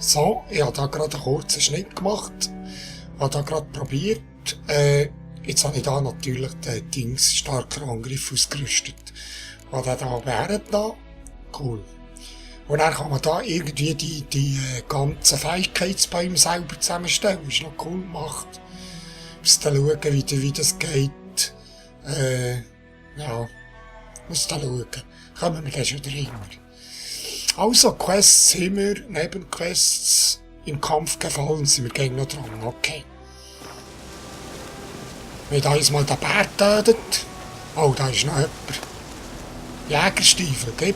So, ich habe da gerade einen kurzen Schnitt gemacht. Ich habe da gerade probiert. Jetzt habe ich da natürlich den Dings starker Angriff ausgerüstet. Was der da wäre da. Cool. Und dann kann man da irgendwie die ganzen Fähigkeitsbäume selber zusammenstellen. Ist noch cool gemacht. Muss dann schauen, wie das geht. Ja. Muss dann schauen. Kommen wir dann schon dahinter. Also, Quests haben wir, Nebenquests im Kampf gefallen, sind wir gegen noch dran, okay. Wir haben uns mal den Bär getötet. Oh, da ist noch jemand. Jägerstiefel, gib.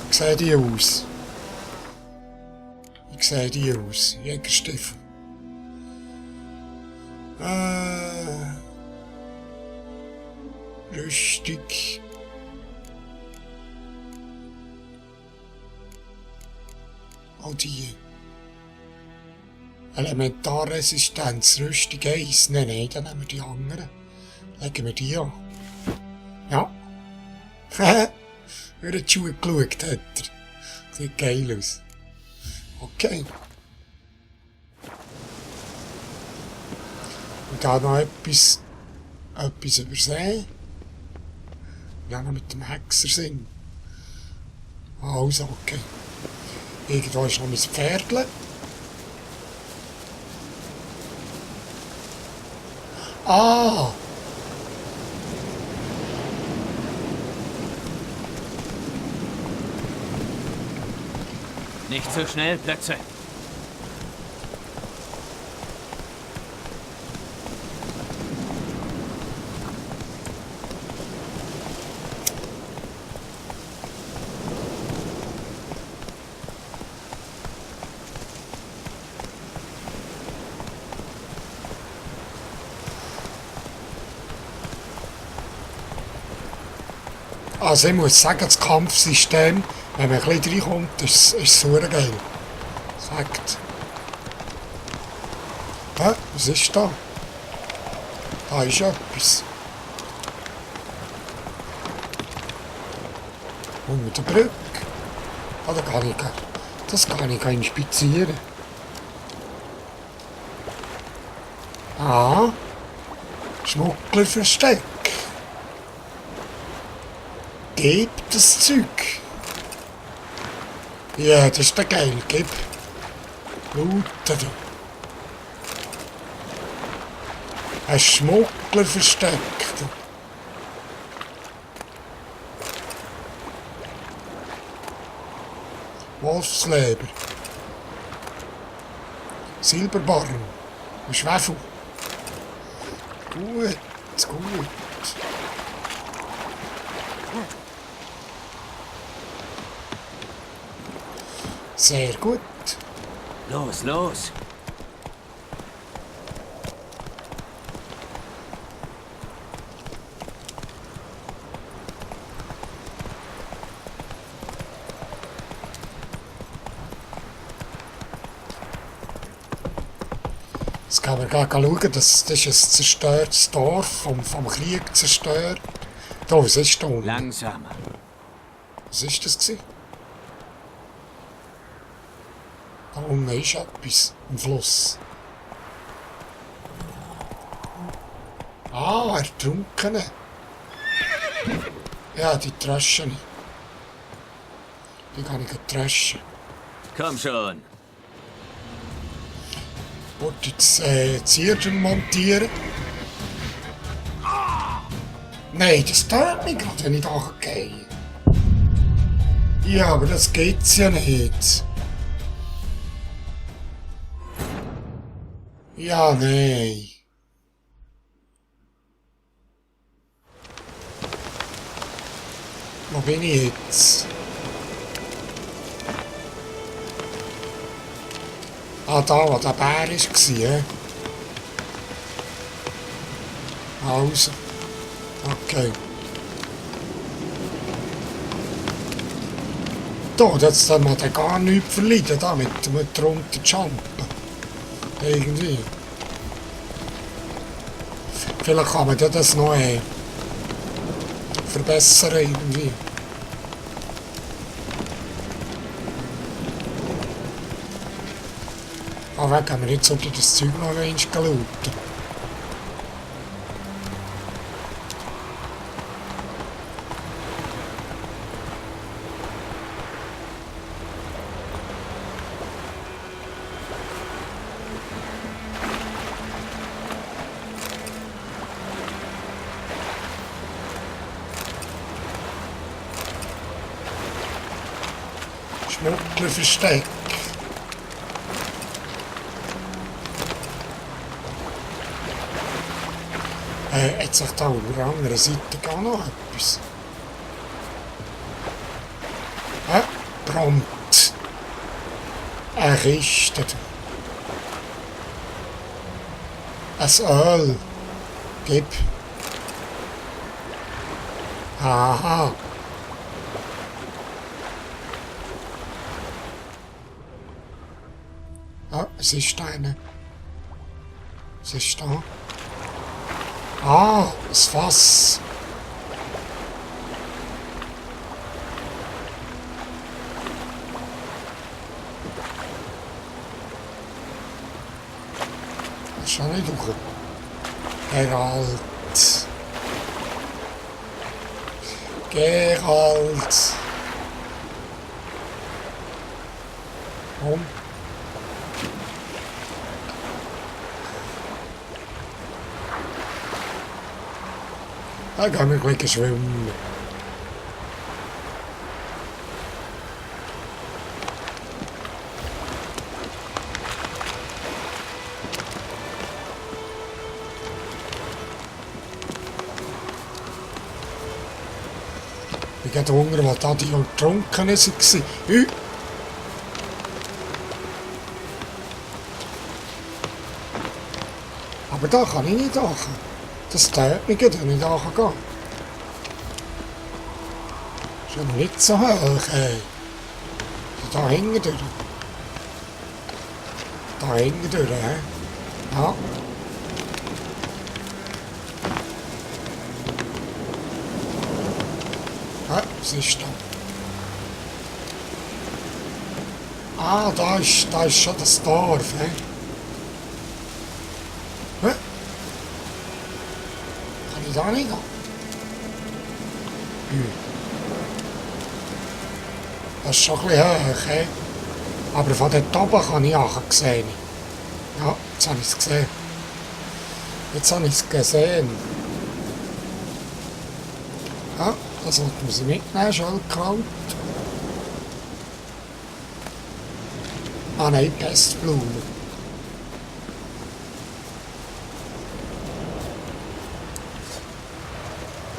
Wie sehen die aus? Wie sehen die aus? Jägerstiefel. Rüstung. All die. Elementarresistenz, Rüstung 1. Nein, dann nehmen wir die anderen. Legen wir die an. Ja. Wer hat die Schuhe geschaut, hat er. Sieht geil aus. Okay. Und da noch etwas übersehen. Ja, noch mit dem Hexer sind. Also, okay. Irgendwo ist noch mein Pferdle. Ah! Nicht so schnell, Plötze. Also ich muss sagen, das Kampfsystem, wenn man ein bisschen reinkommt, ist super geil. Sagt. Hä? Was ist da? Da ist etwas. Und mit der Brücke. Ah, das kann ich inspizieren. Ah. Schmugglerversteck. Gebt das Zeug. Ja, das ist der geil, gib. Looten du. Ein Schmuggler versteckt. Wolfsleber. Silberbarren. Und Schwefel. Gut, gut. Sehr gut. Los, los. Jetzt können wir gleich schauen, das ist ein zerstörtes Dorf, vom Krieg zerstört. Da, was ist da unten? Langsamer. Was war das gewesen? Da unten ist etwas im Fluss. Ah, Ertrunkene. Ja, die Tröschen. Die kann ich tröschen. Komm schon. Ich wollte jetzt Zierden montieren. Nein, das tut mich gerade, wenn ich da gehe. Ja, aber das geht's ja nicht. Ja, nein. Wo bin ich jetzt? Ah, da, wo der Bär war. Also. Okay. Da, jetzt kann man gar nichts verleiden, da mit drunter jumpen. Irgendwie. Vielleicht kann man das noch verbessern irgendwie. Aber gehen wir jetzt unter das Zeug noch einmal schauen. Schmugglerversteck. Hat sich da auf der anderen Seite gar noch etwas? Prompt. Eine Kiste. Ein Öl. Gib. Aha. Ah, es ist eine. Es ist da. Ah, das Fass. Das ist schon nicht durch. Geralt. Geralt. Komm. Da gehen wir gleich schwimmen. Ich gehe Hunger, weil da die getrunken waren. Aber da kann ich nicht machen. Das tut mich, wenn ich da gehen kann. Ist ja nicht so hoch, ey. Da hinten durch. Da hinten durch, hä? Ja. Ja, was ist da? Ah, da ist schon das Dorf, hä? Kann ich da nicht gehen? Das ist schon ein bisschen hoch, hä? Aber von dort oben kann ich auch sehen. Ja, jetzt habe ich es gesehen. Jetzt habe ich es gesehen. Ja, das sollte man sie mitnehmen, schon geklaut. Ah nein, Pestblume.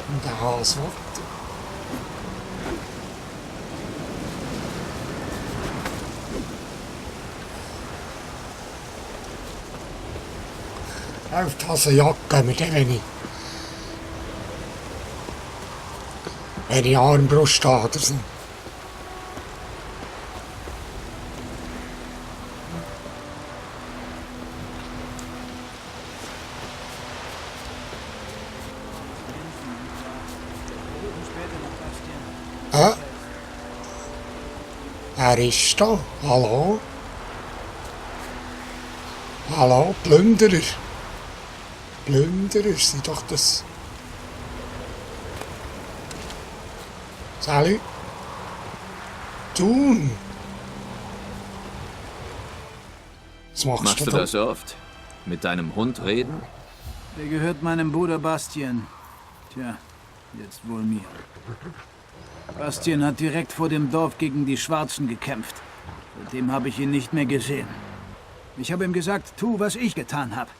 Und der Hase wartet. Auf die Hasenjacke mit dem, wenn ich Armbrust habe oder so. Er ist da. Hallo? Hallo, Plünderer. Plünderer sind doch das. Salut. Tun. Was Machst du das oft? Mit deinem Hund reden? Der gehört meinem Bruder Bastien. Tja, jetzt wohl mir. Bastien hat direkt vor dem Dorf gegen die Schwarzen gekämpft. Seitdem habe ich ihn nicht mehr gesehen. Ich habe ihm gesagt, tu, was ich getan habe.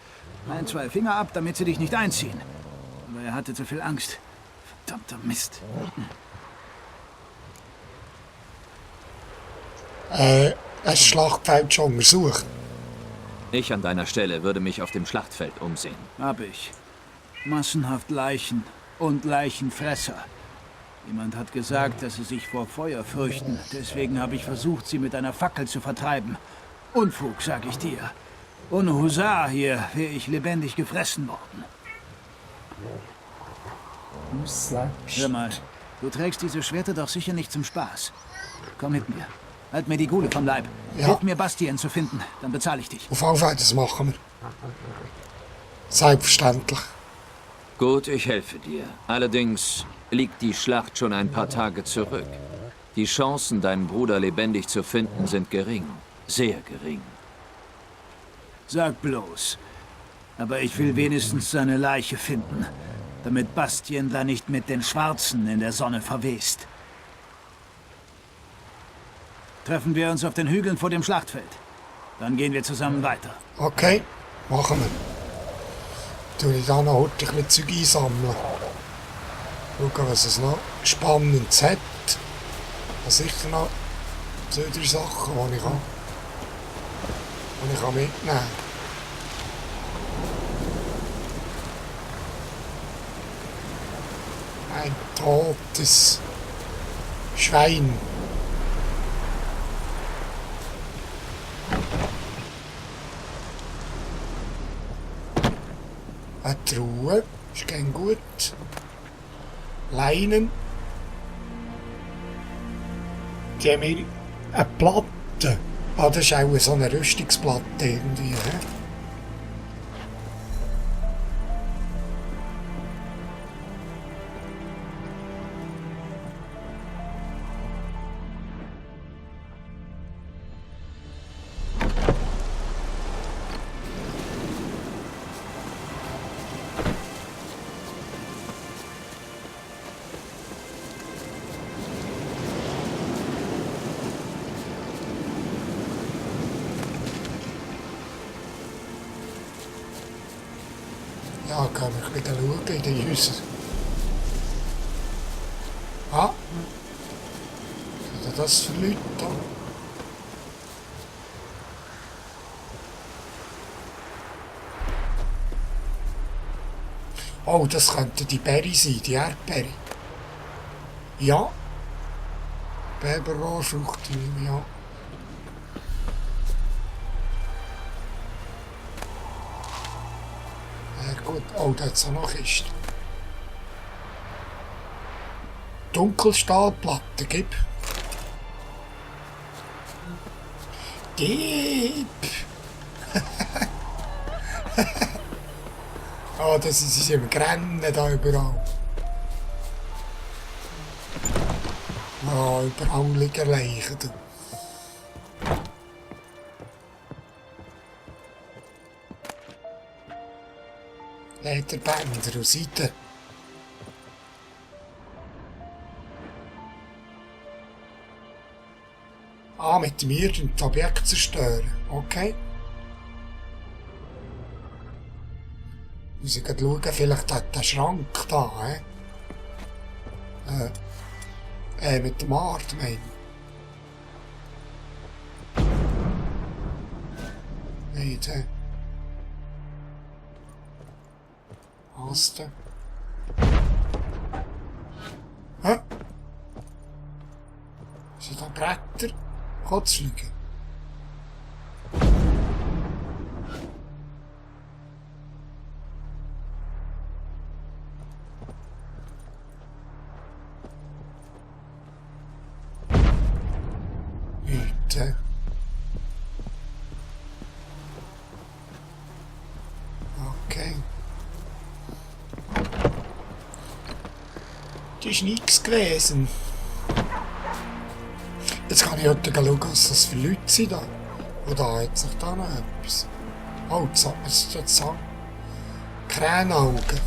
Ein, zwei Finger ab, damit sie dich nicht einziehen. Aber er hatte zu viel Angst. Verdammter Mist. Das Schlachtfeld schon untersucht. Ich an deiner Stelle würde mich auf dem Schlachtfeld umsehen. Hab ich. Massenhaft Leichen und Leichenfresser. Jemand hat gesagt, dass sie sich vor Feuer fürchten. Deswegen habe ich versucht, sie mit einer Fackel zu vertreiben. Unfug, sag ich dir. Ohne Husar hier wäre ich lebendig gefressen worden. Hör mal, du trägst diese Schwerter doch sicher nicht zum Spaß. Komm mit mir. Halt mir die Gule vom Leib. Ja. Hilf mir, Bastien zu finden, dann bezahle ich dich. Auf jeden Fall, das machen wir. Selbstverständlich. Gut, ich helfe dir. Allerdings liegt die Schlacht schon ein paar Tage zurück. Die Chancen, deinen Bruder lebendig zu finden, sind gering. Sehr gering. Sag bloß. Aber ich will wenigstens seine Leiche finden, damit Bastien da nicht mit den Schwarzen in der Sonne verwest. Treffen wir uns auf den Hügeln vor dem Schlachtfeld. Dann gehen wir zusammen weiter. Okay, machen wir. Tue ich dann noch heute ein bisschen Zeug einsammeln. Schauen, was es noch Spannendes hat. Und sicher noch 2, 3 Sachen, die ich mitnehmen kann. Ein totes Schwein. Eine Truhe, ist kein gut. Leinen. Die haben mir eine Platte. Ah, das ist auch so eine Rüstungsplatte irgendwie. He? Ja, kann ich wieder schauen in den Häusern. Ah, was sind das für Leute da? Oh, das könnte die Berry sein, die Erdbeere. Ja. Berberrohrfrucht, ja. Gut, oh, da hat es auch noch Kiste. Dunkelstahlplatte, gib. Gib! Oh, das ist im Grennen da überall. Oh, überall liegen Leichen. Lederbänder und Seiten. Ah, mit dem irgendein Objekt zerstören. Okay. Muss ich gerade schauen, vielleicht hat der Schrank da, mit dem Art, meine ich. Nicht, Aste. Hä? Sind da Bretter? Kotzfliegen? Hüte. Okay. Das ist nichts gewesen. Jetzt kann ich heute schauen, was das für Leute sind da. Oder hat sich da noch etwas? Oh, jetzt hat man es jetzt sagen. Krähenaugen.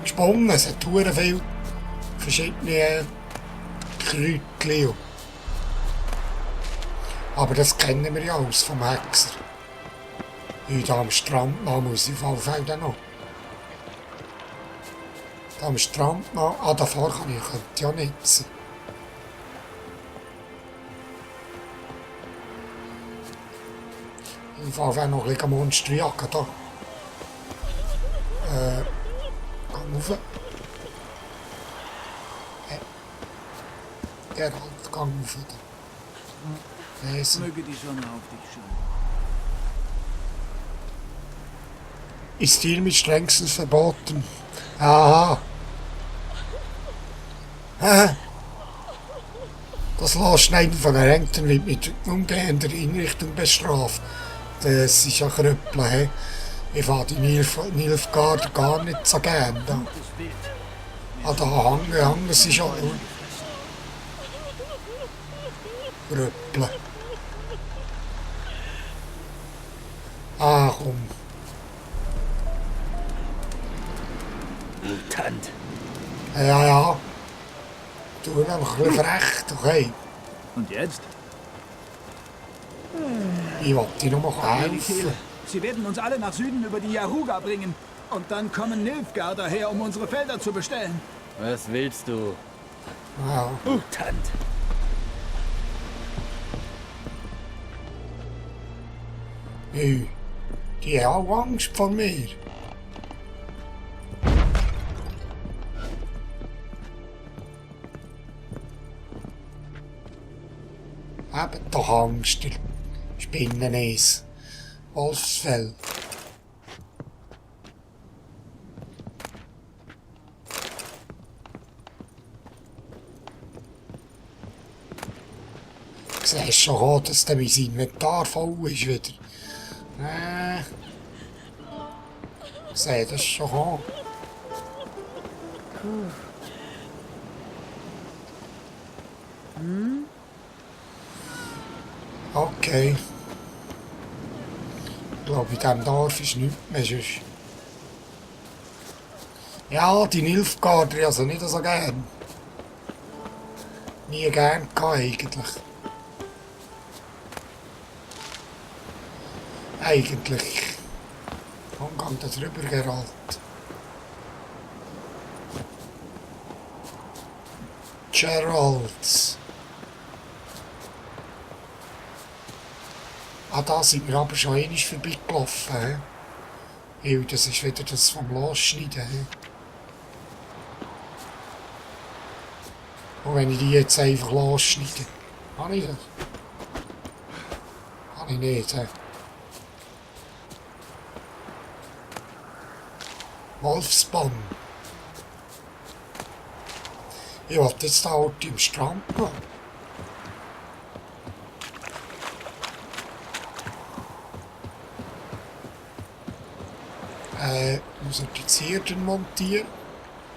Gesponnen, es hat sehr viele verschiedene Kräutchen. Aber das kennen wir ja alles vom Hexer. Heute am Strand noch muss ich auf jeden Fall noch. Da am Strand noch. Ah, davor kann ich könnte ja nutzen. Ich fahre noch ein bisschen Monsterjagen da. Komm rauf. Gerald, komm rauf. Lesen. Möge die Sonne auf dich scheinen. Ist hier mit strengstens verboten. Aha. Das Losschneiden von den Renten wird mit umgehender Hinrichtung bestraft. Das ist ja Krüppel, hä? Ich fahre die Nilfgaarder gar nicht so gern. Da. Da hängen sie schon. Krüppel. Ah, komm. Mutant. Ja. Du noch ein bisschen frech, okay? Und jetzt? Ich wollte dir noch mal helfen. Sie werden uns alle nach Süden über die Yaruga bringen. Und dann kommen Nilfgaarder her, um unsere Felder zu bestellen. Was willst du? Ja. Mutant. Nö. Die haben auch Angst vor mir. Eben doch Angst, ihr Spinneneis. Wolfsfell. Du siehst schon, dass der mein Inventar voll ist wieder. Ich sehe das schon. Okay. Ich glaube, in diesem Dorf ist nichts mehr. Sonst. Ja, die Nilfgaarder, also nicht so gern. Nie gern gehabt, eigentlich. Eigentlich. Umgang da drüber gerollt. Gerald. Ah, da sind wir aber schon einmal vorbeigelaufen. He? Das ist wieder das vom Losschneiden. He? Und wenn ich die jetzt einfach losschneide, habe ich das? Habe ich nicht. He? Wolfsbann. Ich wollte jetzt da heute im Strand gehen. Muss er die Zierden montieren?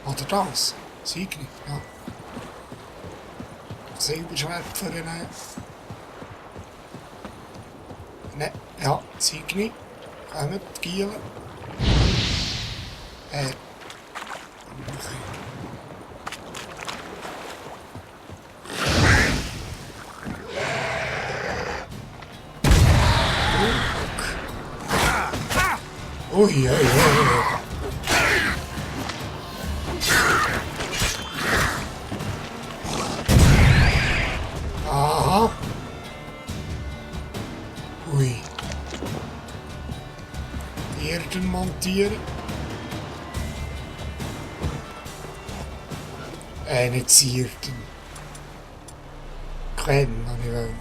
Oder das? Signi, ja. Silberschwert für ihn. Ne, ja, Signi. Kommt, Gielen. Ui. Aha. Ui. Erden montieren. Eine Zierden. Kennen, habe ich will.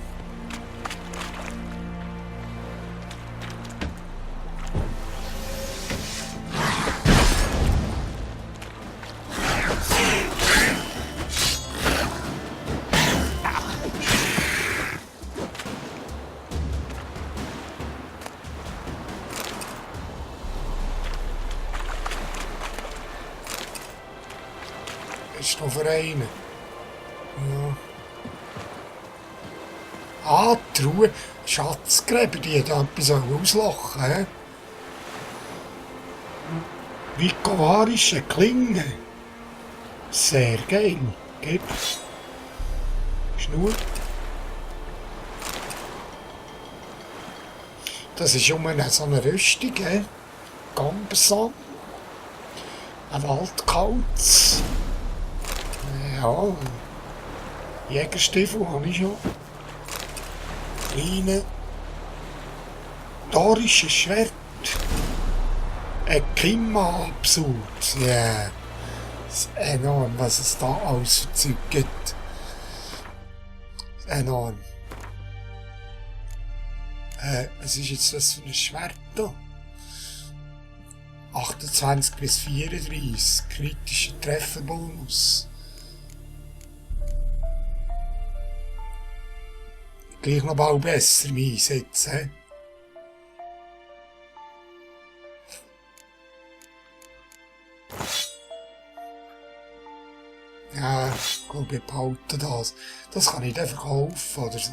Ist noch für einen. Ja. Ah, die Truhe. Schatzgräber, die hat etwas auslachen. He? Vikovarische Klinge. Sehr geil. Gib. Schnur. Das ist um so eine Rüstung. Gambersam. Ein Waldkauz. Ja. Jägerstiefel habe ich schon. Kleine. Dorisches Schwert. Ein Kimma-Absurd. Ja. Yeah. Das ist enorm, was es da alles für Zeug gibt. Enorm. Was ist jetzt das für ein Schwert da? 28 bis 34. Kritischer Trefferbonus. gleich noch mal besser einsetzen. Ja, ich glaube, ich behalte das. Das kann ich dann verkaufen oder so.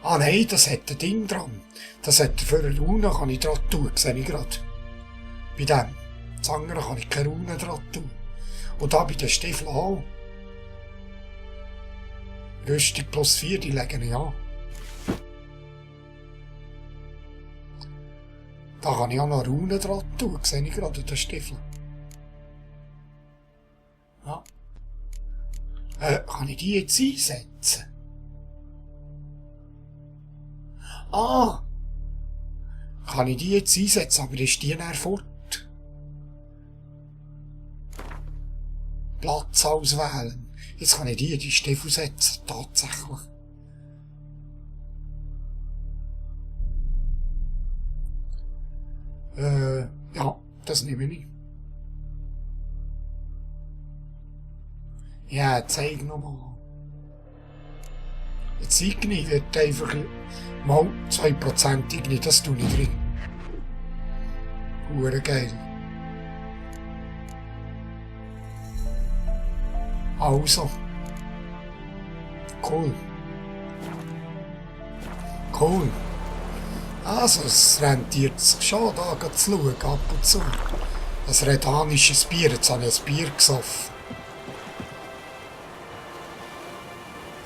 Ah nein, das hat ein Ding dran. Das hat für eine Rune kann ich dran tun, sehe ich gerade. Bei dem. Das andere kann ich keine Rune dran tun. Und da bei den Stiefeln auch. Rüstung +4, die legen ich an. Da kann ich auch noch Runen dran tun, sehe ich gerade, den Stiefeln. Ja. Kann ich die jetzt einsetzen? Ah! Kann ich die jetzt einsetzen, aber ist die dann fort? Platz auswählen. Jetzt kann ich die Stiefel setzen, tatsächlich. Ja, das nehme ich. Ja, zeig nochmal. Jetzt Igni wird einfach mal 2% Igni, das tue ich drin. Hure geil. Also. Cool. Cool. Also, es rentiert sich schon, da zu schauen, ab und zu. Ein redanisches Bier, jetzt habe ich ein Bier gesoffen.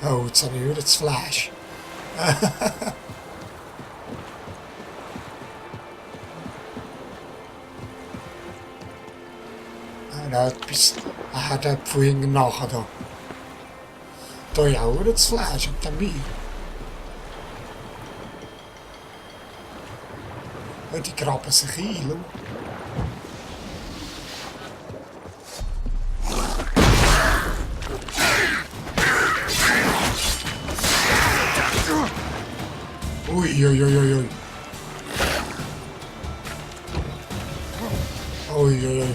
Oh, jetzt habe ich wieder das Fleisch. Etwas. Der von hinten nachher da. Da ist auch wieder das Fleisch und dann Bier. Und die graben sich ein, schau. Ui, ui, ui, ui, ui. Ui, ui, ui.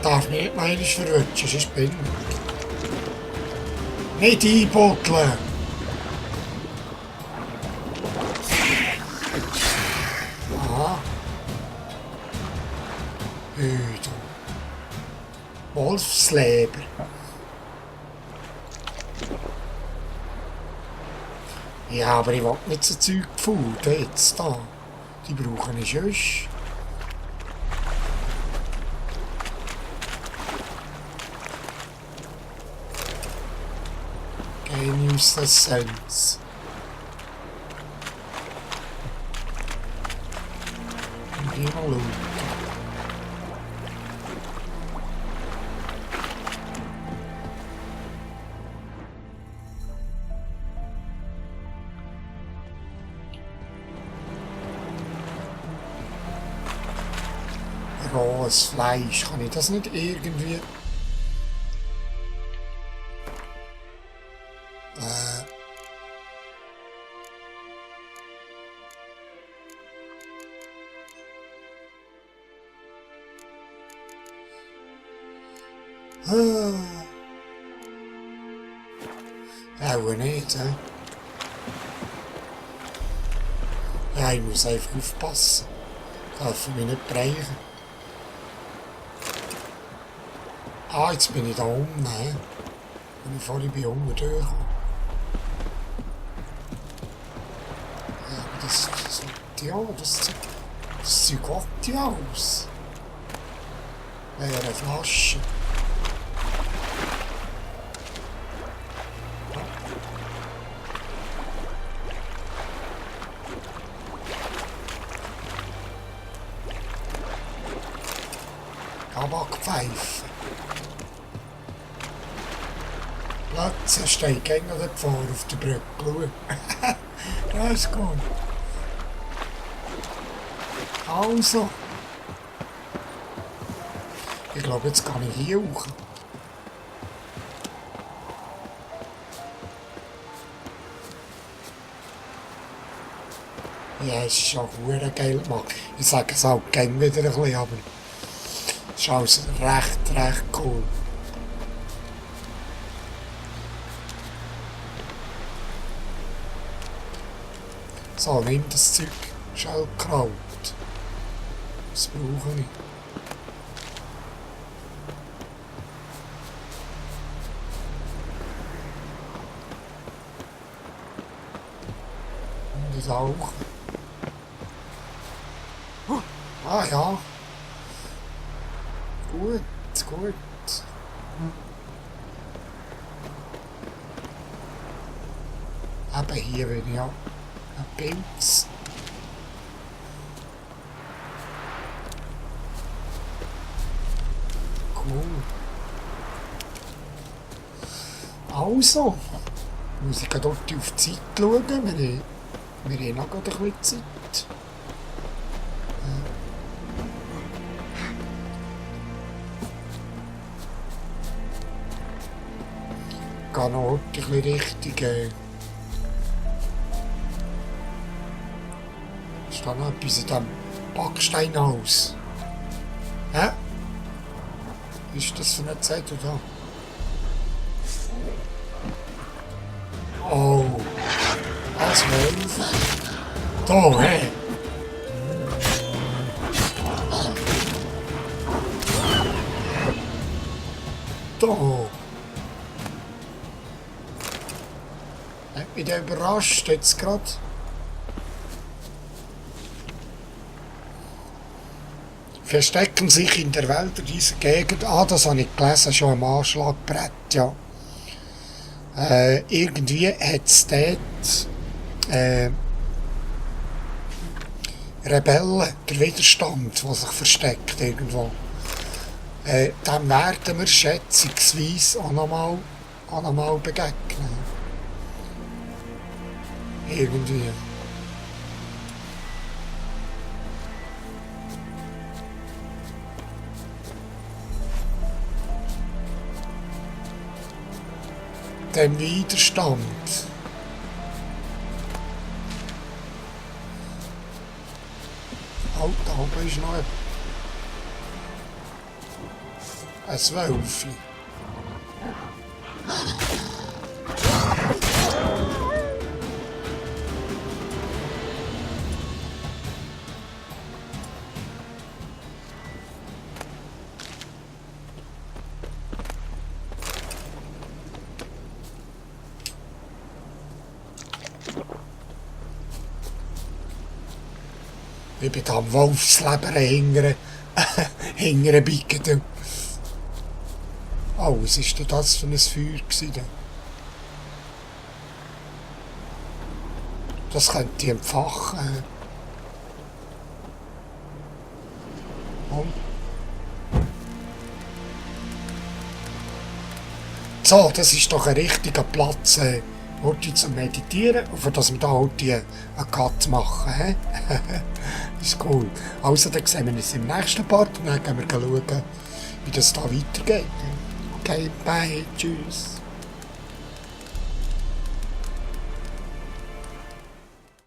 Darf nicht mal einmal verrutschen, sonst bin ich. Nicht einbotteln! Aha. Öde. Wolfsleber. Ja, aber ich will nicht so Zeug gefunden jetzt da. Die brauchen ich sonst. Useless sense. Und hier mal looten. Rohes Fleisch, kann ich das nicht irgendwie... Auch nicht, hä? Ja, ich muss einfach aufpassen. Darf ich mich nicht brechen. Ah, jetzt bin ich da unten, hä? Wenn ich vorhin bei unten durchkomme. Ja, aber das sieht gut aus. Wäre eine Flasche. Tabakpfeife. Plötzlich steht gegen den Pfarrer auf der Brücke. Ja, ist gut. Also. Ich glaube, jetzt kann ich hier hoch. Ja, es ist schon verdammt geil gemacht. Ich sage es auch gerne wieder ein bisschen, aber es ist alles recht cool. So, nimm das Zeug. Schellkraut. Das brauche ich. Und das auch. Ah ja. Gut, gut. Eben hier bin ich ja. Ein Pilz. Cool. Also, muss ich dort auf die Zeit schauen. Wir haben noch gerade ein bisschen Zeit. Ich gehe noch ein bisschen Richtung. Ist da noch etwas in diesem Backsteinhaus? Hä? Was ist das für eine Zeit da? Oh, als Wolf. Da, hä? Da. Hat mich der überrascht jetzt gerade. Verstecken sich in der Welt dieser Gegend. Ah, das habe ich gelesen, schon am Anschlagbrett, ja. Irgendwie hat es dort Rebellen, der Widerstand, der sich versteckt irgendwo. Dem werden wir schätzungsweise auch noch mal begegnen. Irgendwie. Dem Widerstand. Oh, da oben ist noch ein Wölfli. Ich bin da am Wolfsleber hingere biegen. Oh, was ist denn das für ein Feuer gewesen? Das könnte ich entfachen. Und so, das ist doch ein richtiger Platz heute zum Meditieren, und für das wir da heute einen Cut machen. Das ist cool. Also, dann sehen wir uns im nächsten Part und dann gehen wir schauen, wie das da weitergeht. Okay, bye, tschüss.